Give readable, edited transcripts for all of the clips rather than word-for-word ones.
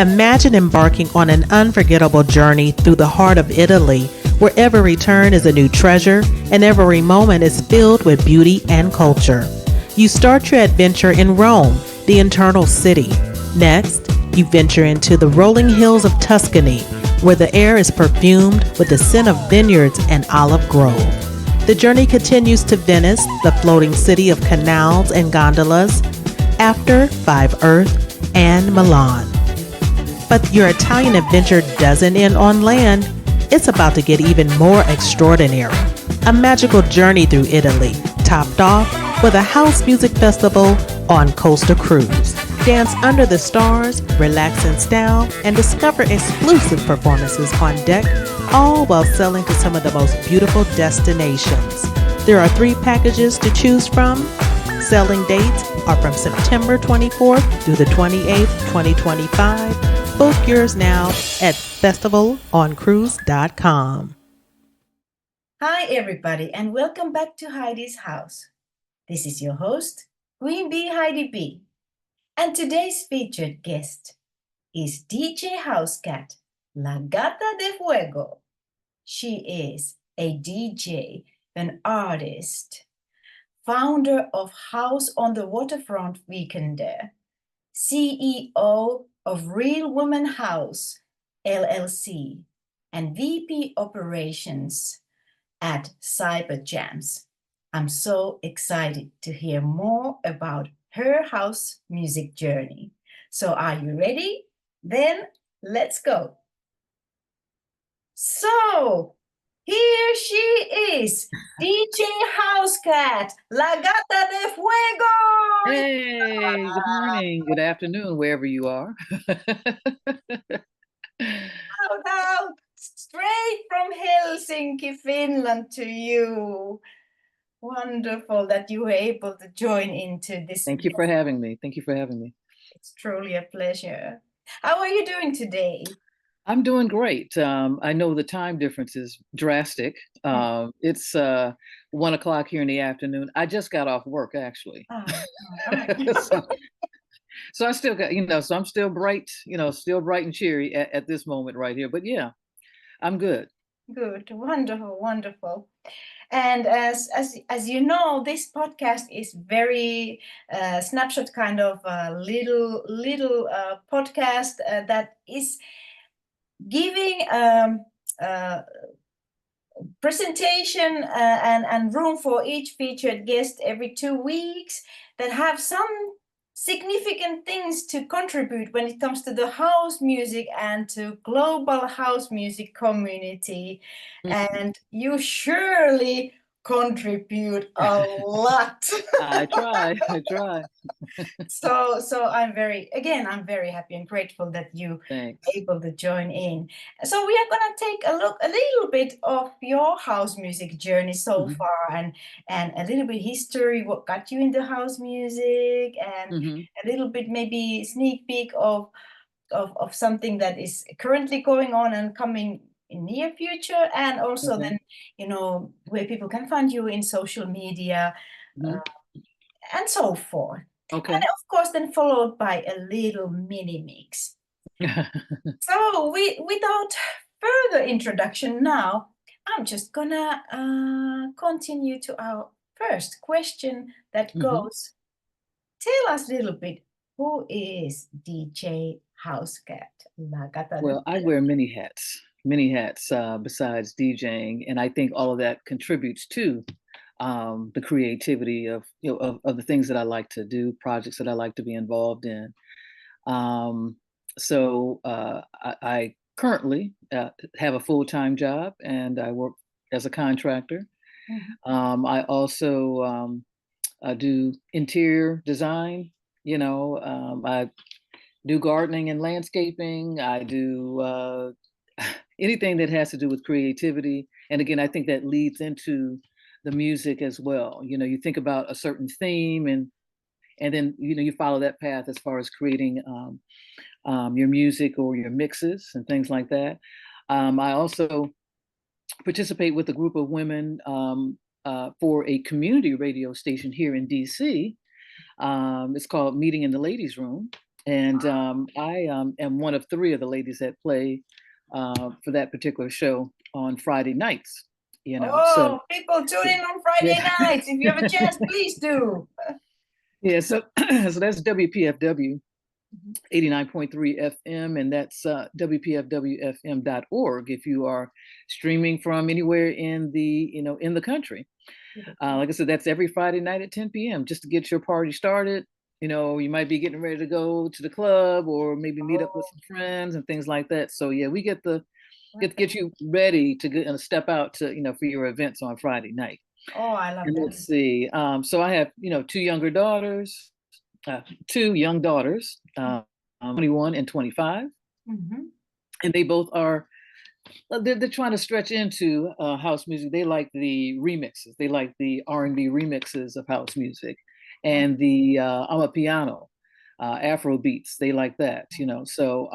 Imagine embarking on an unforgettable journey through the heart of Italy, where every turn is a new treasure and every moment is filled with beauty and culture. You start your adventure in Rome, the eternal city. Next, you venture into the rolling hills of Tuscany, where the air is perfumed with the scent of vineyards and olive grove. The journey continues to Venice, the floating city of canals and gondolas, after Five Earth and Milan. But your Italian adventure doesn't end on land. It's about to get even more extraordinary. A magical journey through Italy, topped off with a house music festival on Costa Cruise. Dance under the stars, relax in style, and discover exclusive performances on deck, all while sailing to some of the most beautiful destinations. There are 3 packages to choose from. Sailing dates are from September 24th through the 28th, 2025. Book yours now at festivaloncruise.com. Hi, everybody, and welcome back to Heidi's house. This is your host, Queen Bee Heidi B. And today's featured guest is DJ Housecat, La Gata de Fuego. She is a DJ, an artist, founder of House on the Waterfront Weekender, CEO of Real Woman House, LLC, and VP Operations at Cyber Jams. I'm so excited to hear more about her house music journey. So are you ready? Then let's go. So here she is, DJ Housecat, La Gata de Fuego. Hey, good morning, good afternoon, wherever you are. Shout out straight from Helsinki, Finland to you. Wonderful that you were able to join into this. Thank you for having me. Thank you for having me. It's truly a pleasure. How are you doing today? I'm doing great. I know the time difference is drastic. It's 1 o'clock here in the afternoon. I just got off work, actually. Oh, all right. So I still got, so I'm still bright, still bright and cheery at this moment right here. But yeah, I'm good. Good, wonderful, wonderful. And as you know, this podcast is very snapshot kind of little podcast that is giving presentation and room for each featured guest every 2 weeks that have some significant things to contribute when it comes to the house music and to global house music community. And you surely contribute a lot. I try. So I'm very happy and grateful that you Thanks. able to join in. So we are gonna take a little bit of your house music journey so far, and a little bit history, what got you into house music, and a little bit maybe sneak peek of something that is currently going on and coming in near future, and also then where people can find you in social media and so forth. Okay. And of course then followed by a little mini mix. So without further introduction now, I'm just gonna continue to our first question that goes, tell us a little bit, who is DJ Housecat? Well, I wear many hats besides DJing, and I think all of that contributes to the creativity of of the things that I like to do, projects that I like to be involved in. I currently have a full-time job, and I work as a contractor. I also do interior design. I do gardening and landscaping. I do anything that has to do with creativity. And again, I think that leads into the music as well. You think about a certain theme, and then you follow that path as far as creating your music or your mixes and things like that. I also participate with a group of women for a community radio station here in DC. It's called Meeting in the Ladies' Room. And I am one of three of the ladies that play for that particular show on Friday nights. So Oh, people tune in on Friday yeah. nights. If you have a chance, please do. Yeah, so so that's WPFW 89.3 FM, and that's WPFWFM.org if you are streaming from anywhere in the country. Like I said, that's every Friday night at 10 p.m. just to get your party started. You might be getting ready to go to the club or maybe meet up with some friends and things like that. So yeah, we get get you ready to get and step out to for your events on Friday night. Oh, I love And that. let's see. So I have two young daughters, 21 and 25, and they both are they're trying to stretch into house music. They like the remixes. They like the R&B remixes of house music, and the amapiano, Afro beats. They like that. So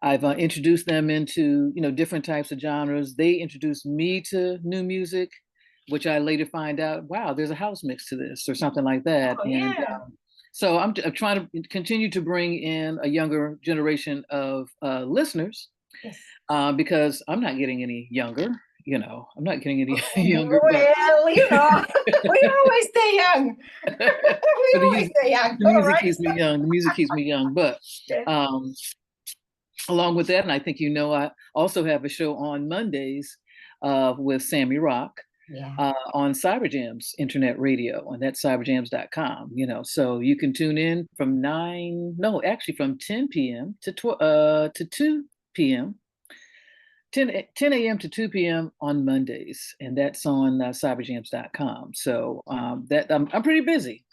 I've introduced them into different types of genres. They introduced me to new music, which I later find out, wow, there's a house mix to this or something like that. Oh, And yeah. so I'm trying to continue to bring in a younger generation of listeners. Yes. Because I'm not getting any younger. I'm not getting any younger. Well, we always stay young. We always stay young. The music keeps me young. The music keeps me young. But along with that, and I think I also have a show on Mondays with Sammy Rock. Yeah. On Cyberjams internet radio, and that's cyberjams.com. So you can tune in from 10 p.m. to 2 p.m. 10 a.m. to 2 p.m. on Mondays, and that's on cyberjams.com. So that I'm pretty busy.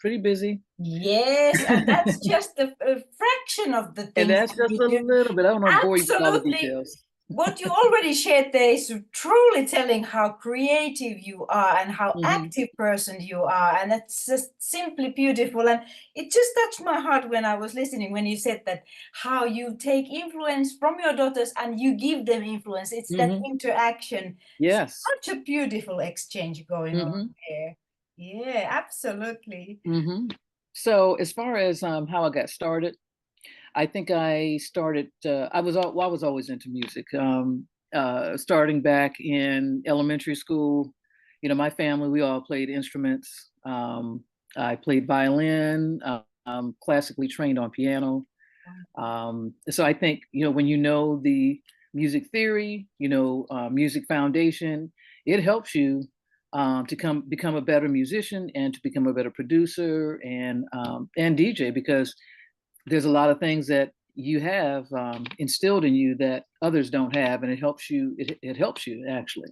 Yes, and that's just a fraction of the things. And that's just a little bit. I don't want to bore you with all the details. What you already shared there is truly telling how creative you are and how active person you are. And it's just simply beautiful. And it just touched my heart when I was listening, when you said that how you take influence from your daughters and you give them influence. It's that interaction. Yes. Such a beautiful exchange going on there. Yeah, absolutely. So as far as how I got started, I think I started. I was always into music. Starting back in elementary school, my family, we all played instruments. I played violin. I'm classically trained on piano. So I think when the music theory, music foundation, it helps you to become a better musician and to become a better producer and DJ, because there's a lot of things that you have instilled in you that others don't have, and it helps you. It helps you actually.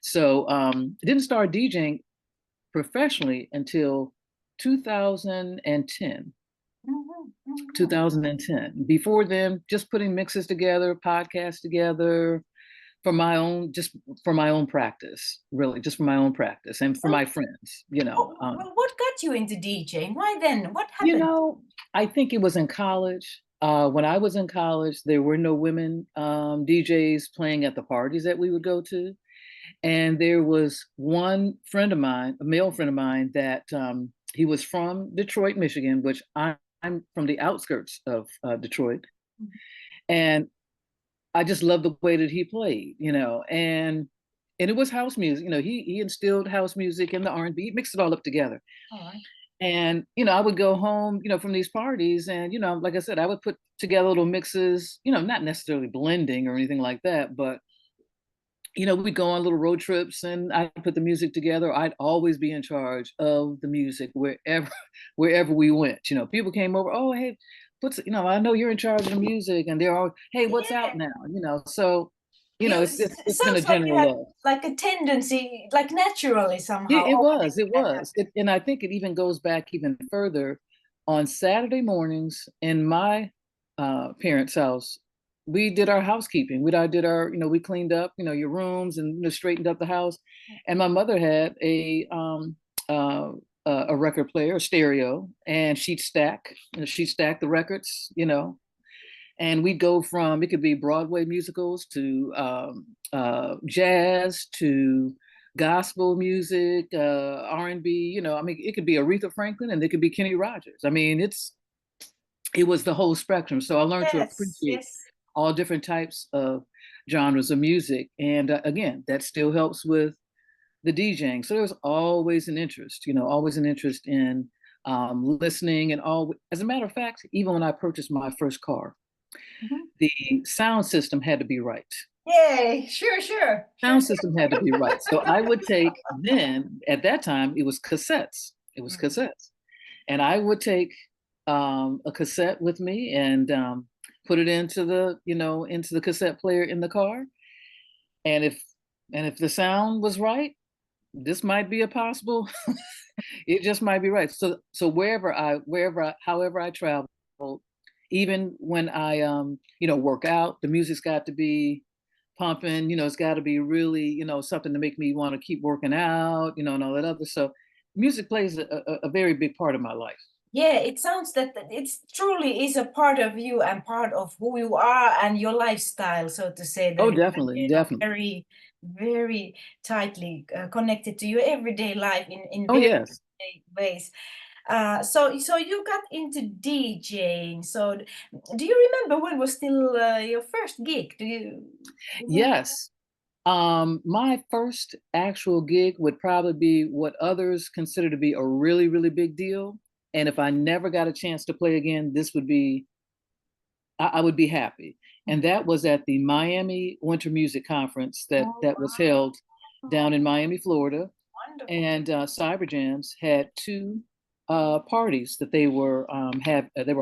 So I didn't start DJing professionally until 2010. 2010. Before then, just putting mixes together, podcasts together for my own practice, really, just for my own practice and for my friends. Well, what got you into DJing? Why then? What happened? I think it was in college. When I was in college, there were no women DJs playing at the parties that we would go to. And there was one friend of mine, a male friend of mine, that he was from Detroit, Michigan, which I'm from the outskirts of Detroit. And I just loved the way that he played, and it was house music. He instilled house music and the R&B, he mixed it all up together. All right. And, I would go home, from these parties and, like I said, I would put together little mixes, not necessarily blending or anything like that, but, we'd go on little road trips and I'd put the music together. I'd always be in charge of the music wherever we went. People came over, oh, hey, I know you're in charge of the music, and they're all, hey, what's out now? So, it's been a general love. Like a tendency, like naturally somehow. It was. And I think it even goes back even further. On Saturday mornings in my parents' house, we did our housekeeping. We cleaned up, your rooms and straightened up the house. And my mother had a record player, a stereo, and she'd stack the records, and we'd go from, it could be Broadway musicals to jazz to gospel music, R&B, it could be Aretha Franklin and it could be Kenny Rogers. I mean, it was the whole spectrum. So I learned to Yes, appreciate yes. all different types of genres of music. And again, that still helps with the DJing. So there's always an interest, always an interest in listening. And all, as a matter of fact, even when I purchased my first car, Mhm. the sound system had to be right. Yay, sure, sure, sure. Sound system had to be right. So I would take, then at that time, it was cassettes. It was Mhm. cassettes. And I would take a cassette with me and put it into the cassette player in the car. And if the sound was right, this might be a possible. It just might be right. So however I travel, even when I work out, the music's got to be pumping. It's got to be really something to make me want to keep working out. And all that other. So music plays a very big part of my life. Yeah, it sounds that it's truly is a part of you and part of who you are and your lifestyle, so to say, Oh, that is, definitely, definitely. very, very tightly connected to your everyday life in Oh, very yes. ways. So you got into DJing. So do you remember when was still your first gig? Do you? Yes. My first actual gig would probably be what others consider to be a really, really big deal. And if I never got a chance to play again, I would be happy. And that was at the Miami Winter Music Conference Oh, that was held wow. down in Miami, Florida. Wonderful. And Cyber Jams had two parties that they were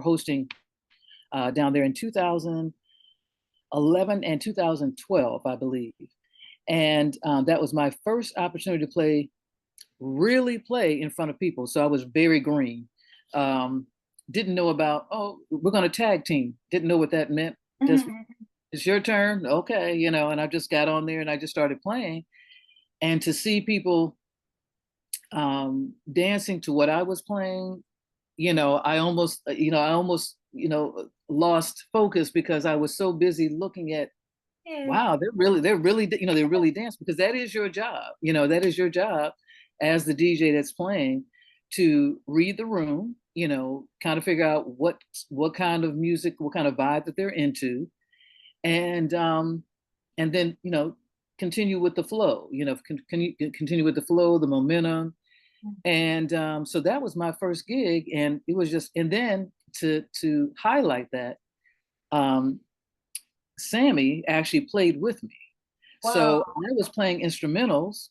hosting down there in 2011 and 2012, I believe. And that was my first opportunity to really play in front of people. So I was very green. Um, didn't know about, oh, we're going to tag team. Didn't know what that meant. Just, Mhm. it's your turn. Okay. And I just got on there and I just started playing. And to see people dancing to what I was playing, I almost, lost focus because I was so busy looking at, Yeah. wow, they're really dance, because that is your job. That is your job as the DJ that's playing, to read the room, kind of figure out what kind of music, what kind of vibe that they're into, and then continue with the flow. Continue with the flow, the momentum, and so that was my first gig, and it was just, and then to highlight that. Um, Sammy actually played with me. Wow. So I was playing instrumentals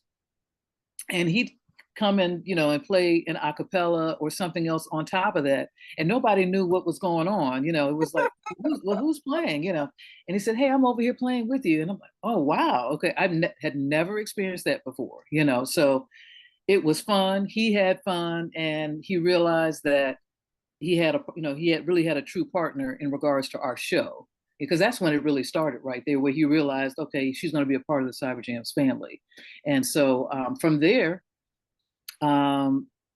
and he'd come in, and play an a cappella or something else on top of that. And nobody knew what was going on. It was like, who's playing, And he said, hey, I'm over here playing with you. And I'm like, oh, wow. Okay. Had never experienced that before, So it was fun. He had fun, and he realized that he had really had a true partner in regards to our show, because that's when it really started right there, where he realized, okay, she's going to be a part of the Cyber Jams family. And so from there,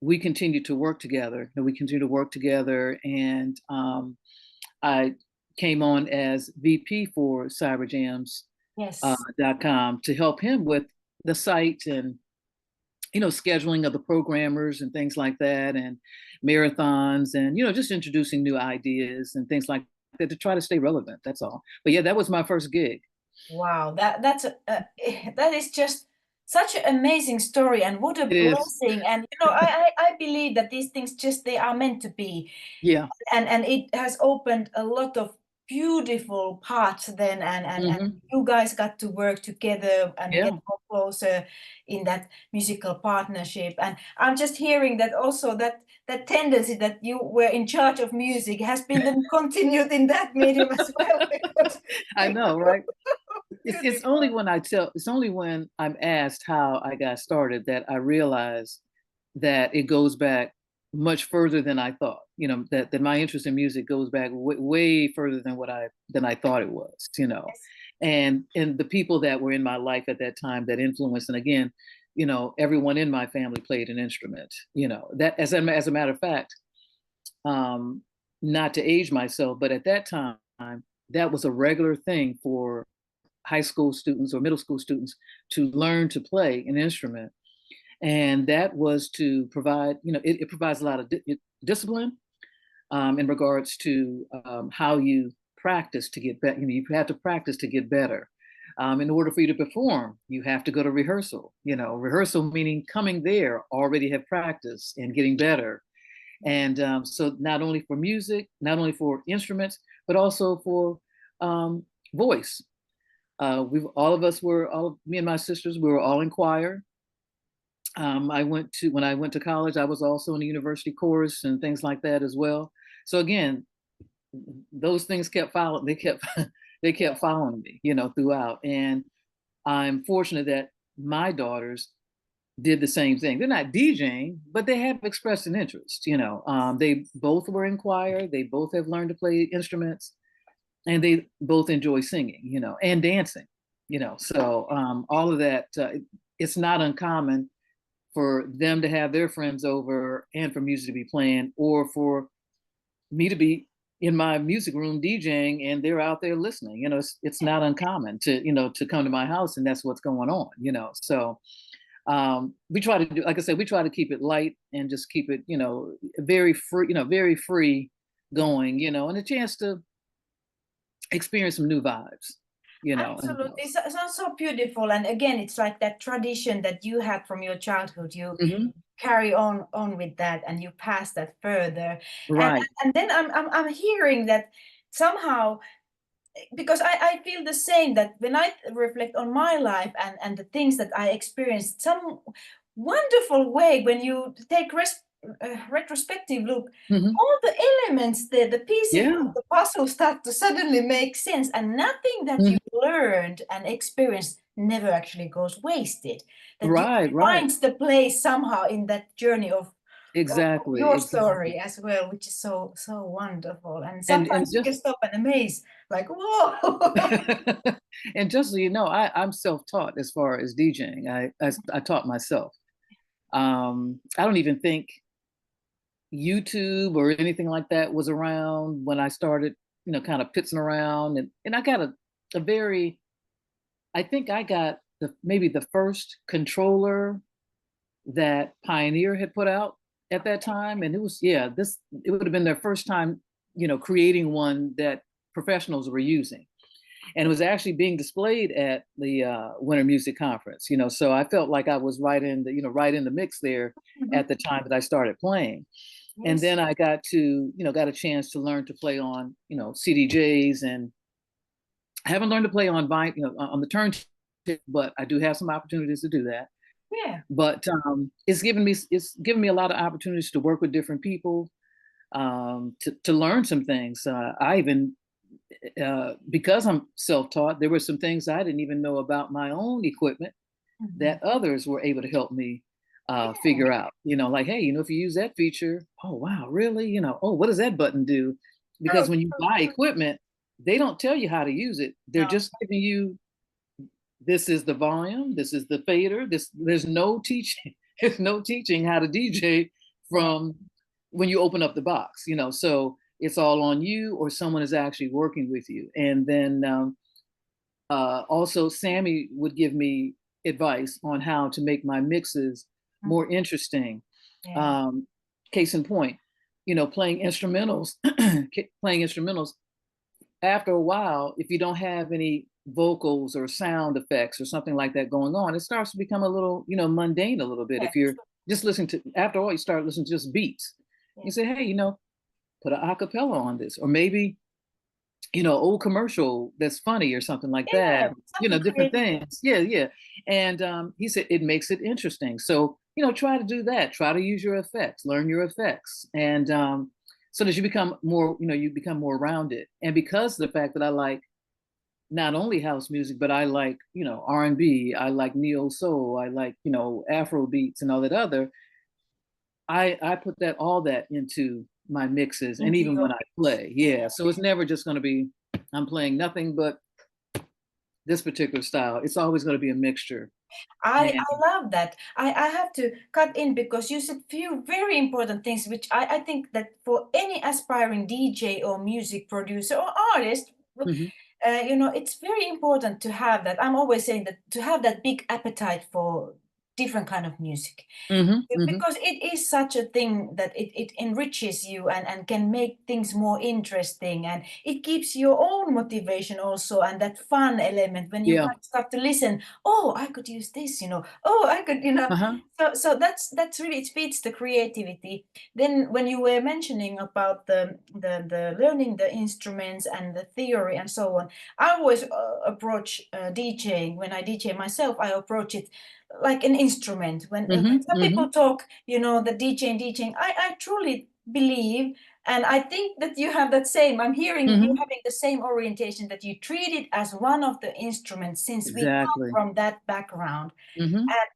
we continued to work together, and I came on as VP for Yes. cyberjams.com to help him with the site and scheduling of the programmers and things like that, and marathons, and just introducing new ideas and things like that to try to stay relevant. That's all. But yeah, that was my first gig. Wow, that is just such an amazing story, and what a It is. blessing. And I believe that these things just they are meant to be. Yeah. And it has opened a lot of beautiful paths then, and Hmm. you guys got to work together and get Yeah. more closer in that musical partnership. And I'm just hearing that also that tendency that you were in charge of music has been then continued in that medium as well. I know, right? Beautiful. It's only when I'm asked how I got started that I realize that it goes back much further than I thought. That my interest in music goes back way further than I thought it was. Yes. And the people that were in my life at that time that influenced, and again, everyone in my family played an instrument. That as a matter of fact, um, not to age myself, but at that time, that was a regular thing for high school students or middle school students to learn to play an instrument. And that was to provide, it provides a lot of discipline, in regards to how you practice to get better. You have to practice to get better. In order for you to perform, you have to go to rehearsal. Rehearsal meaning coming there, already have practice and getting better. And so not only for music, not only for instruments, but also for voice. Me and my sisters, we were all in choir. When I went to college, I was also in the university chorus and things like that as well. So again, those things kept following. They kept following me, throughout. And I'm fortunate that my daughters did the same thing. They're not DJing, but they have expressed an interest. They both were in choir. They both have learned to play instruments, and they both enjoy singing, and dancing. So all of that. It's not uncommon for them to have their friends over and for music to be playing, or for me to be in my music room DJing and they're out there listening. It's not uncommon to come to my house and that's what's going on. So we try to do, like I said, we try to keep it light and just keep it, very free going, and a chance to experience some new vibes. Absolutely. It sounds so beautiful. And again, it's like that tradition that you had from your childhood. You carry on with that and you pass that further. Right. And then I'm hearing that somehow, because I feel the same, that when I reflect on my life and the things that I experienced, some wonderful way when you take retrospective look, all the elements, the pieces of the puzzle start to suddenly make sense, and nothing that you learned and experienced never actually goes wasted. That Right. finds the place somehow in that journey of your story as well, which is so wonderful. And sometimes you can stop and amaze, like, whoa. And just so you know, I'm self-taught as far as DJing. I taught myself. I don't even think YouTube or anything like that was around when I started, kind of pitzing around, and I got I think I got maybe the first controller that Pioneer had put out at that time. And it would have been their first time, creating one that professionals were using. And it was actually being displayed at the Winter Music Conference, so I felt like I was right in the mix there at the time that I started playing. And then I got a chance to learn to play on, CDJs, and I haven't learned to play on on the turntable, but I do have some opportunities to do that. Yeah. But it's given me a lot of opportunities to work with different people, to learn some things. I even, because I'm self-taught, there were some things I didn't even know about my own equipment that others were able to help me figure out. Like, hey, if you use that feature, oh wow, really? Oh, what does that button do? Because when you buy equipment, they don't tell you how to use it. They're just giving you, this is the volume, this is the fader. There's no teaching. There's no teaching how to DJ from when you open up the box. So it's all on you, or someone is actually working with you. And then also Sammy would give me advice on how to make my mixes more interesting. Case in point, playing instrumentals, after a while, if you don't have any vocals or sound effects or something like that going on, it starts to become a little, mundane a little bit. If you're just listening to, after all, you start listening to just beats. You say, hey, put an acapella on this, or maybe, old commercial that's funny or something like that, different things. Yeah. And he said, it makes it interesting. So, try to do that. Try to use your effects, learn your effects. And so that you become more, rounded. And because of the fact that I like not only house music, but I like, R&B, I like neo soul, I like, Afro beats and all that other, I put all that into my mixes, and even when I play, so it's never just going to be, I'm playing nothing but this particular style. It's always going to be a mixture. I love that. I have to cut in because you said a few very important things, which I think that for any aspiring DJ or music producer or artist, it's very important to have that. I'm always saying that to have that big appetite for different kind of music. Mm-hmm. Because it is such a thing that it enriches you and can make things more interesting, and it keeps your own motivation also, and that fun element when you Yeah. start to listen. Oh, I could use this, oh, I could, Uh-huh. so that's really, it feeds the creativity. Then when you were mentioning about the learning the instruments and the theory and so on, I always approach DJing. When I DJ myself, I approach it like an instrument. When some people talk, the DJing, I truly believe, and I think that you have that same, I'm hearing you having the same orientation, that you treat it as one of the instruments, since we come Exactly. from that background. Mm-hmm. And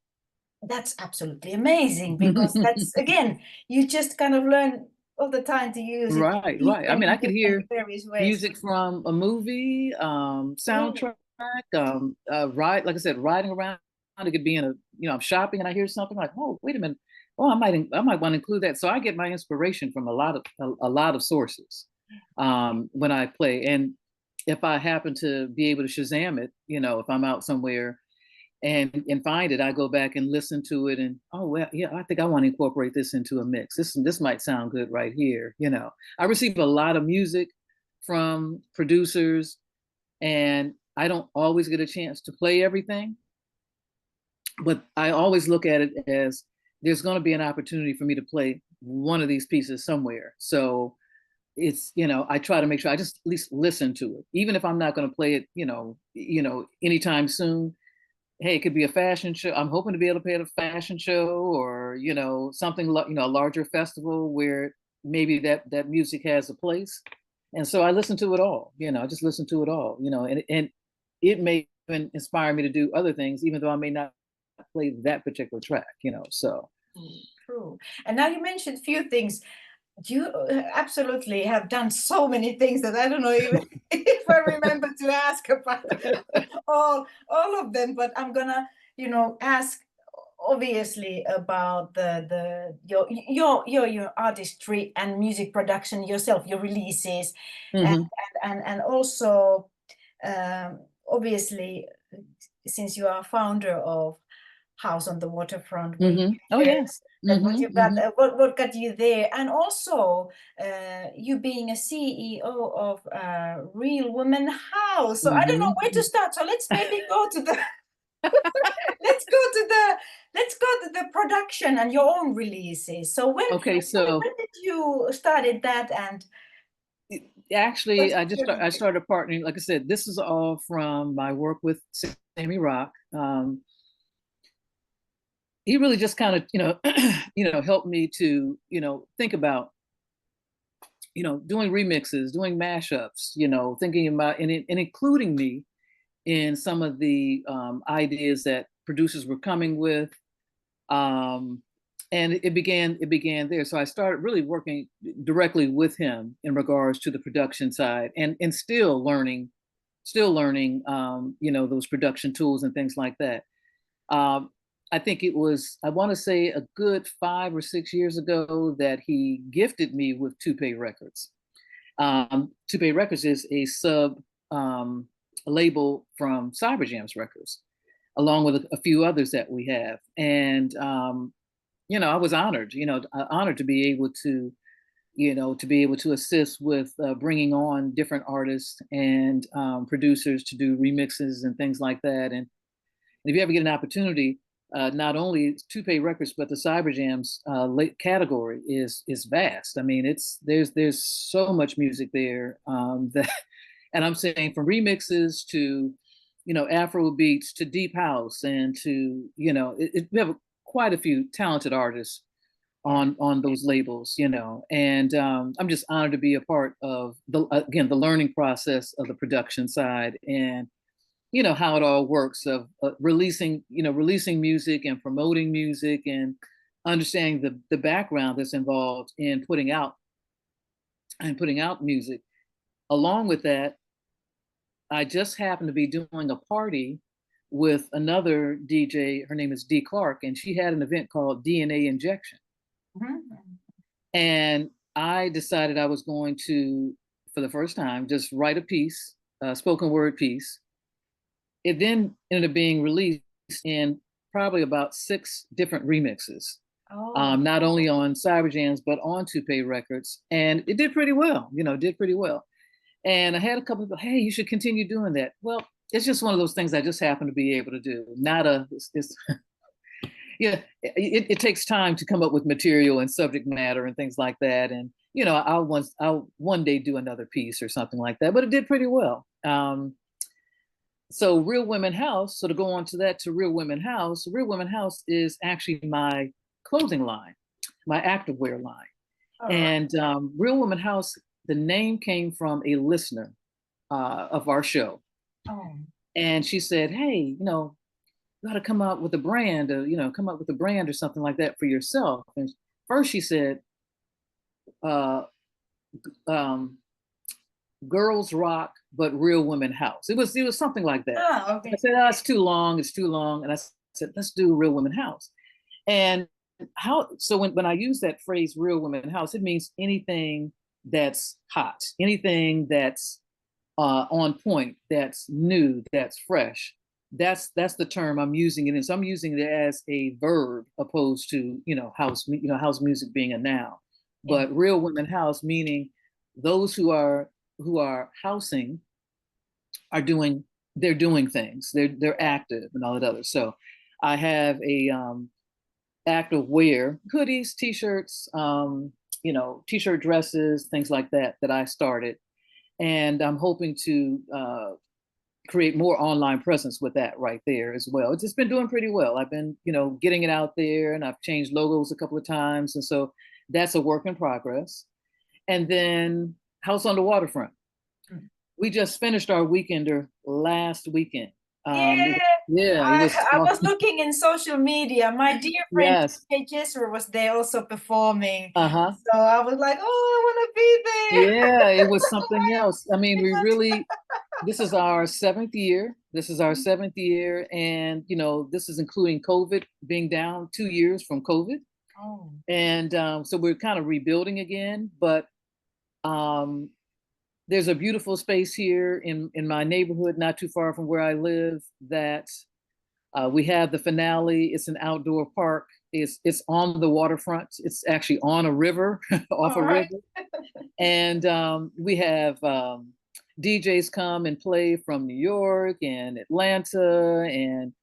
that's absolutely amazing, because that's, again, you just kind of learn all the time to use it Right, in right. I mean, I could different hear various ways. music from a movie, soundtrack, ride, like I said, riding around. It could be in a, I'm shopping and I hear something like, oh, wait a minute. Oh, I might want to include that. So I get my inspiration from a lot of sources when I play. And if I happen to be able to Shazam it, if I'm out somewhere and find it, I go back and listen to it, and oh well, yeah, I think I want to incorporate this into a mix. This might sound good right here. I receive a lot of music from producers, and I don't always get a chance to play everything, but I always look at it as there's going to be an opportunity for me to play one of these pieces somewhere. So it's, I try to make sure I just at least listen to it, even if I'm not going to play it, anytime soon. Hey, it could be a fashion show. I'm hoping to be able to play at a fashion show, or something like, a larger festival where maybe that music has a place. And so I listen to it all. I just listen to it all. And it may even inspire me to do other things, even though I may not play that particular track. So. True. And now you mentioned few things. You absolutely have done so many things that I don't know even if I remember to ask about all of them, but I'm gonna, ask obviously about your artistry and music production yourself, your releases, and Mm-hmm. and also obviously, since you are founder of House on the Waterfront, will Mm-hmm. you Oh share yes. that what Mm-hmm. you got, Mm-hmm. what got you there, and also you being a CEO of Real Women House. So I don't know where to Mm-hmm. start. So let's maybe go to the let's go to the production and your own releases. So Okay, so when did you started that, and actually, what's I started partnering. Like I said, this is all from my work with Sammy Rock. He really just kind of, helped me to, think about, doing remixes, doing mashups, thinking about and including me in some of the ideas that producers were coming with. Um, and it began there. So I started really working directly with him in regards to the production side, and still learning, those production tools and things like that. Um, I think it was, I want to say, a good 5 or 6 years ago that he gifted me with Toupe Records. Toupe Records is a sub label from Cyberjams Records, along with a few others that we have. And I was honored to be able to assist with bringing on different artists and producers to do remixes and things like that. And if you ever get an opportunity, not only Toupe Records, but the Cyberjams category is vast. I mean, there's so much music there that, and I'm saying from remixes to, Afro beats to deep house, and to, we have quite a few talented artists on those labels, and I'm just honored to be a part of the learning process of the production side, and how it all works of releasing music and promoting music, and understanding the background that's involved in putting out music. Along with that, I just happened to be doing a party with another DJ. Her name is D Clark, and she had an event called DNA Injection. Mhm. And I decided I was going to, for the first time, just write a piece, a spoken word piece. It then ended up being released in probably about 6 different remixes. Oh. Not only on Cyberjams, but on Toupe Records. And it did pretty well, did pretty well. And I had a couple of people, hey, you should continue doing that. Well, it's just one of those things I just happen to be able to do. Yeah, it takes time to come up with material and subject matter and things like that. And, I'll one day do another piece or something like that, but it did pretty well. So Real Women House, so to go on to that, to Real Women House is actually my clothing line, my activewear line. And Real Women House, the name came from a listener of our show. Oh. And she said, hey, you got to come up with a brand, or something like that for yourself. And first she said, Girls Rock, but Real Women House. It was something like that. Oh, okay. I said, oh, it's too long. And I said, let's do Real Women House. And so when I use that phrase, Real Women House, it means anything that's hot, anything that's on point, that's new, that's fresh. That's the term I'm using it in. So I'm using it as a verb opposed to, house music being a noun. But Real Women House, meaning those who are housing they're doing things. They're active and all that other. So I have a active wear, hoodies, t-shirts, t-shirt dresses, things like that I started. And I'm hoping to create more online presence with that right there as well. It's just been doing pretty well. I've been, getting it out there, and I've changed logos a couple of times. And so that's a work in progress. And then House on the Waterfront. We just finished our weekender last weekend. Yeah, I was looking in social media. My dear friend Yes. Jesser was there also performing. Uh-huh. So I was like, oh, I want to be there. Yeah, it was something else. I mean, this is our 7th year. And, this is including COVID, being down 2 years from COVID. Oh. And so we're kind of rebuilding again. But there's a beautiful space here in my neighborhood, not too far from where I live, that we have the finale. It's an outdoor park. It's on the waterfront. It's actually on a river, off a river. And we have DJs come and play from New York and Atlanta, and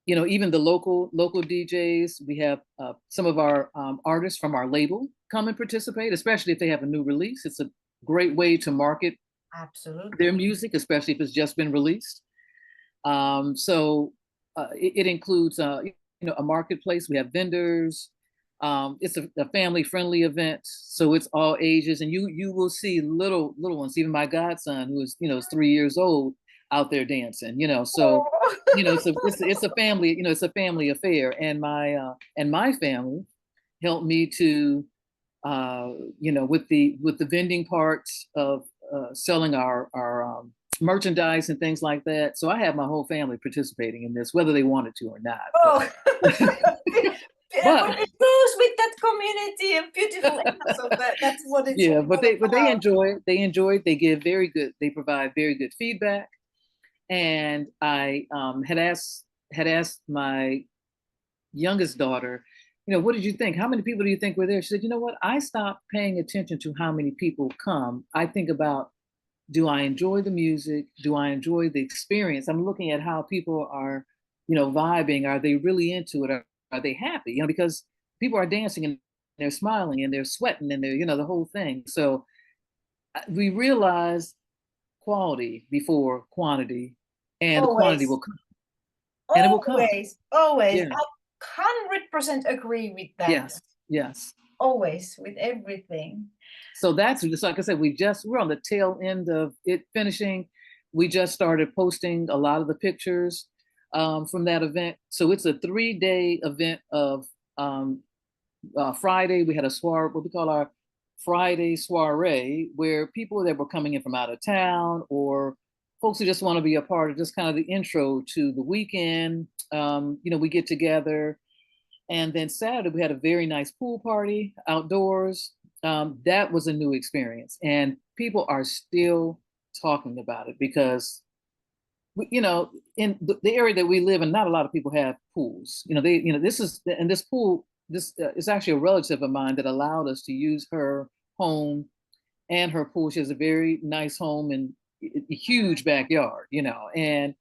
even the local DJs. We have some of our artists from our label come and participate, especially if they have a new release. It's a great way to market their music, especially if it's just been released. So it includes a marketplace. We have vendors. It's a family-friendly event, so it's all ages, and you will see little ones, even my godson, who is 3 years old, out there dancing. So it's a family. It's a family affair, and my family helped me to with the vending parts of selling our merchandise and things like that. So I have my whole family participating in this, whether they wanted to or not. Oh. But it goes with that community and beautiful. So that's what it's. Yeah, but they enjoy it. They provide very good feedback. And I had asked my youngest daughter, what did you think? How many people do you think were there? She said, you know what? I stopped paying attention to how many people come. I think about, do I enjoy the music? Do I enjoy the experience? I'm looking at how people are, vibing. Are they really into it? Are they happy? Because people are dancing and they're smiling and they're sweating and they're, the whole thing. So we realize quality before quantity, and the quantity will come. And it will come. Always. Yeah. I 100% agree with that. Yes. Always, with everything. So that's just, like I said, we're on the tail end of it finishing. We just started posting a lot of the pictures from that event. So it's a 3-day event of Friday. We had what we call our Friday soiree, where people that were coming in from out of town, or folks who just want to be a part of just kind of the intro to the weekend, we get together. And then Saturday, we had a very nice pool party outdoors. That was a new experience. And people are still talking about it, because you know, in the area that we live in, not a lot of people have pools. This pool, this is actually a relative of mine that allowed us to use her home and her pool. She has a very nice home and a huge backyard, and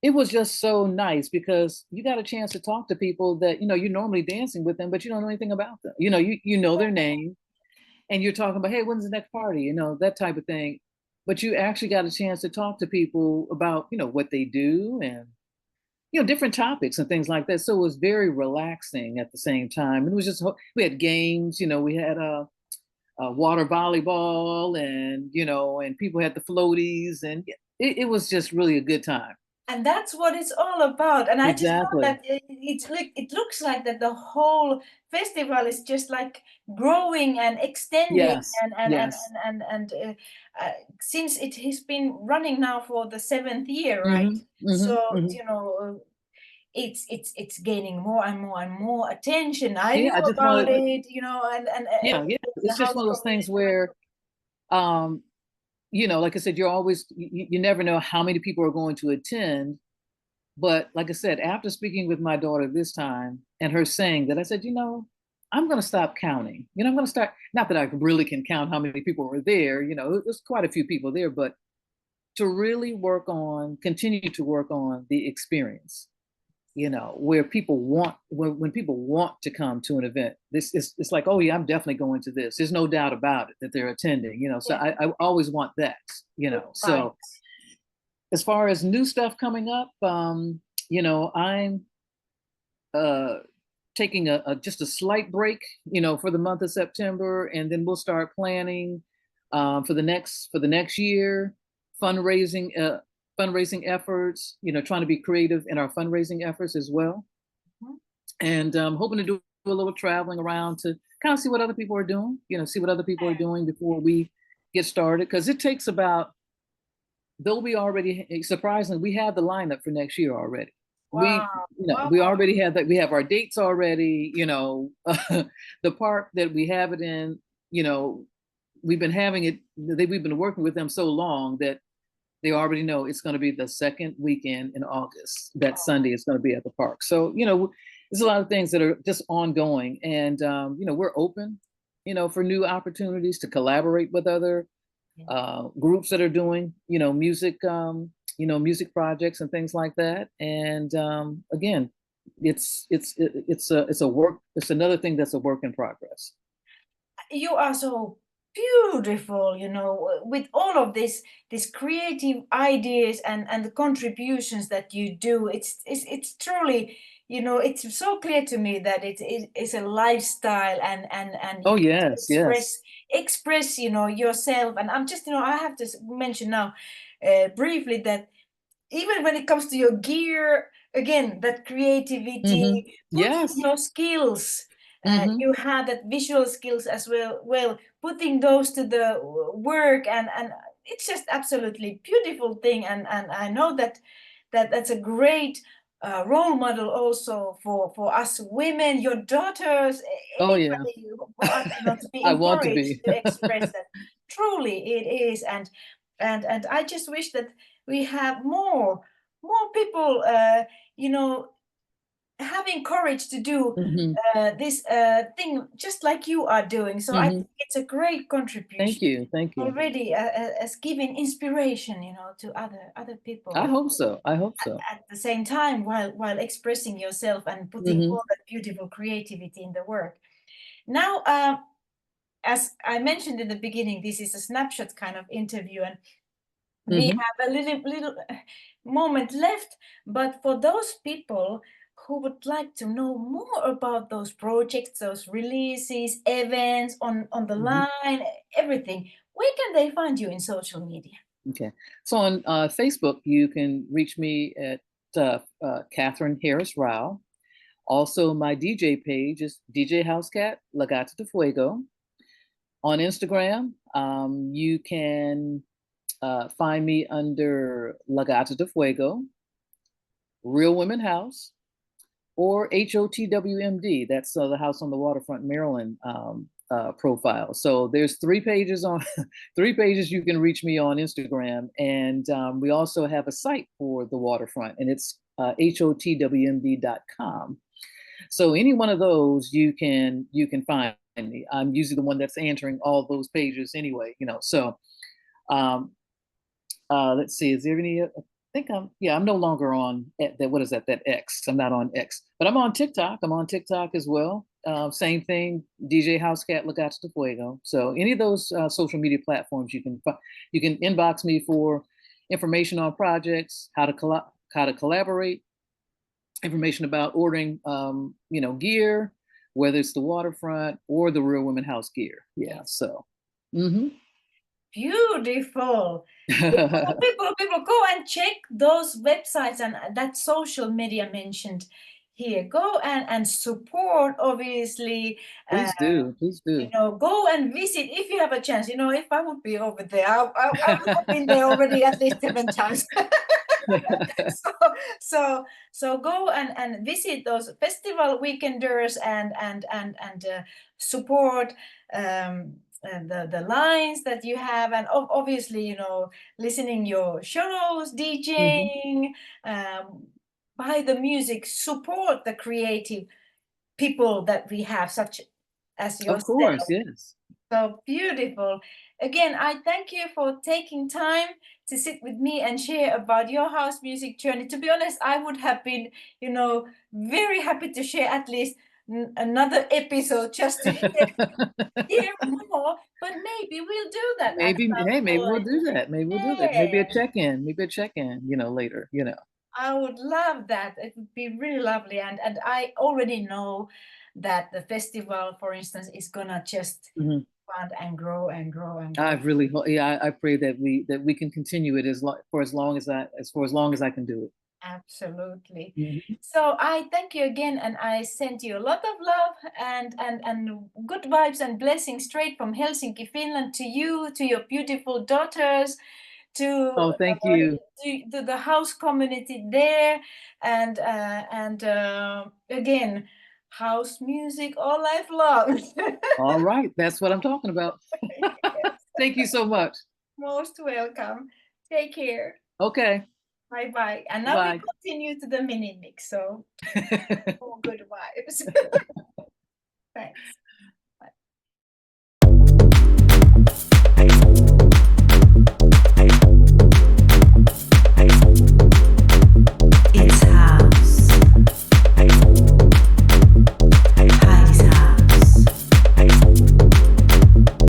it was just so nice because you got a chance to talk to people that, you're normally dancing with them, but you don't know anything about them. You know their name, and you're talking about, hey, when's the next party? That type of thing. But you actually got a chance to talk to people about, what they do and, different topics and things like that. So it was very relaxing at the same time. It was just, we had games, we had water volleyball and people had the floaties and it was just really a good time. And that's what it's all about. And I just thought Exactly. that it looks like that the whole festival is just like growing and extending, Yes. and Yes. since it has been running now for the 7th year, right? So it's gaining more and more and more attention. I Yeah, knew I just about wanted, it, and yeah, yeah. everything, the It's just house one of those things where, um, like I said, you're always, you never know how many people are going to attend. But like I said, after speaking with my daughter this time and her saying that, I said, I'm going to stop counting. I'm going to start, not that I really can count how many people were there, there's quite a few people there, but to really continue to work on the experience, where people when people want to come to an event, this is, it's like, oh yeah, I'm definitely going to this. There's no doubt about it that they're attending, so Yeah. I always want that, Right. so as far as new stuff coming up, I'm uh, taking just a slight break, for the month of September, and then we'll start planning for the next year, fundraising fundraising efforts. Trying to be creative in our fundraising efforts as well, and hoping to do a little traveling around to kind of see what other people are doing. See what other people are doing before we get started, because it takes about, though we already, surprisingly, we have the lineup for next year already. Wow. Wow. We already have that. We have our dates already. The park that we have it in. We've been having it. We've been working with them so long that they already know it's going to be the second weekend in August. That Sunday is going to be at the park. So there's a lot of things that are just ongoing, and we're open, for new opportunities to collaborate with other groups that are doing, music projects and things like that. And again, it's another thing that's a work in progress. You are so beautiful, with all of this creative ideas and the contributions that you do. It's truly, it's so clear to me that it is a lifestyle, and Oh you get to yes, yes. express yourself. And I'm just, I have to mention now briefly that even when it comes to your gear, again, that creativity, putting Yes. your skills, Mm-hmm. you have that visual skills as well, putting those to the work, and it's just absolutely beautiful thing. And I know that's a great role model also for us women, your daughters, Oh yeah. anybody, for us, to be I want to encouraged be. to express that. Truly, it is. And I just wish that we have more people, you know having courage to do Hmm. this thing just like you are doing. So I Hmm. think it's a great Thank contribution you. Thank you. already, as giving inspiration, to other I people, hope so. I hope so. at the same time, while expressing yourself and putting Hmm. all that beautiful creativity in the work. Now, as I mentioned in the beginning, this is a snapshot kind of interview, and we Hmm. have a little moment left. But for those people who would like to know more about those projects, those releases, events on the Hmm. line, everything, where can they find you in social media? Okay. So on Facebook, you can reach me at Catherine Harris Rao. Also, my DJ page is DJ Housecat, Gata de Fuego. On Instagram, you can find me under Gata de Fuego, Real Women House, or HOTWMD. That's the House on the Waterfront, Maryland profile. So there's 3 pages on 3 pages you can reach me on Instagram, and we also have a site for the waterfront, and it's hotwmd.com. So any one of those you can find me. I'm usually the one that's answering all those pages anyway, you know. So um, let's see, is there any? I think I'm no longer on that. What is that? That X. I'm not on X, but I'm on TikTok. I'm on TikTok as well. Same thing, DJ Housecat, Gata de Fuego. So any of those social media platforms, you can inbox me for information on projects, how to collaborate, information about ordering, gear, whether it's the waterfront or the Real Women House gear. Yeah. So. Beautiful. People go and check those websites and that social media mentioned here. Go and support, obviously. Please do. Go and visit if you have a chance. If I would be over there, I would have been there already at least 7 times. so go and visit those festival weekenders and support the lines that you have, and obviously listening your shows, DJing, buy the music, support the creative people that we have, such as yourself. Of course, yes. So beautiful. Again, I thank you for taking time to sit with me and share about your house music journey. To be honest, I would have been, very happy to share at least another episode just to hear more. But maybe we'll do that. Maybe we'll do that. Maybe a check-in. Later. I would love that. It would be really lovely. And I already know that the festival, for instance, is gonna just expand and grow and grow and grow. I really hope. Yeah, I pray that we can continue it for as long as I can do it. Absolutely. So I thank you again, and I send you a lot of love and good vibes and blessings straight from Helsinki, Finland, to you, to your beautiful daughters, to thank you, to the house community there, and again, house music all life long. All right, that's what I'm talking about. Thank you so much. Most welcome. Take care. Okay. Bye-bye. And now we continue to the mini mix. So all good vibes. Thanks.